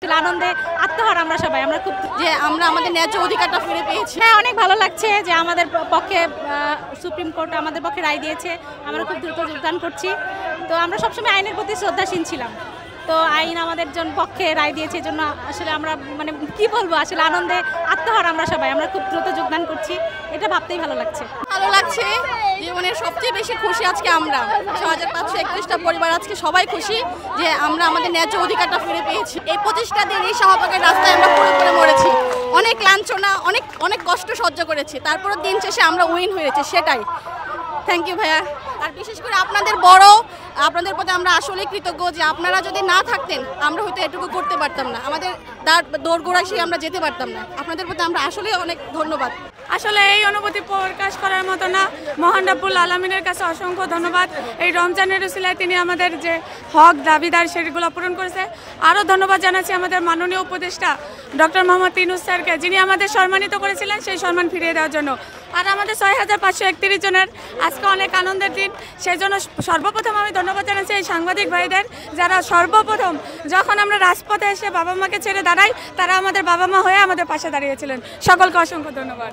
আনন্দে আত্মহারা আমরা সবাই আমরা খুব যে আমরা আমাদের ন্যায্য অধিকারটা ফিরে পেয়েছি। হ্যাঁ, অনেক ভালো লাগছে যে আমাদের পক্ষে সুপ্রিম কোর্ট আমাদের পক্ষে রায় দিয়েছে। আমরা খুব দ্রুত যোগদান করছি। তো আমরা সবসময় আইনের প্রতি শ্রদ্ধাশীল ছিলাম, তো আইন আমাদের পক্ষে রায় দিয়েছে, জন্য আসলে আমরা মানে কি বলবো, আসলে আনন্দে আত্মহারা আমরা সবাই আমরা খুব দ্রুত যোগদান করছি। এটা ভাবতেই ভালো লাগছে। ভালো লাগছে, জীবনের সবচেয়ে বেশি খুশি আজকে আমরা 6531টা পরিবার আজকে সবাই খুশি যে আমরা আমাদের ন্যায্য অধিকারটা ফিরে পেয়েছি। এই 25টা দিন এই শাহবাগের রাস্তায় আমরা পড়ে মরেছি, অনেক লাঞ্ছনা, অনেক কষ্ট সহ্য করেছি, তারপরে দিন শেষে আমরা উইন হয়েছি, সেটাই। থ্যাংক ইউ ভাইয়া। আর বিশেষ করে আপনাদের প্রতি আমরা আসলেই কৃতজ্ঞ যে আপনারা যদি না থাকতেন আমরা হয়তো এটুকু করতে পারতাম না, আমাদের দোরগোড়ায় সে আমরা যেতে পারতাম না। আপনাদের প্রতি আমরা আসলেই অনেক ধন্যবাদ। আসলে এই অনুভূতি প্রকাশ করার মতো না। মহান রব্বুল আলামিনের কাছে অসংখ্য ধন্যবাদ। এই রমজানের উসিলায় তিনি আমাদের যে হক দাবিদার সেগুলো পূরণ করেছে। আরও ধন্যবাদ জানাচ্ছি আমাদের মাননীয় উপদেষ্টা ডক্টর মোহাম্মদ ইউনূস স্যারকে, যিনি আমাদের সম্মানিত করেছিলেন সেই সম্মান ফিরিয়ে দেওয়ার জন্য। আর আমাদের 6531 জনের আজকে অনেক আনন্দের দিন, সেই জন্য সর্বপ্রথম আমি ধন্যবাদ জানাচ্ছি এই সাংবাদিক ভাইদের, যারা সর্বপ্রথম যখন আমরা রাজপথে এসে বাবা মাকে ছেড়ে দাঁড়াই, তারা আমাদের বাবা মা হয়ে আমাদের পাশে দাঁড়িয়েছিলেন। সকলকে অসংখ্য ধন্যবাদ।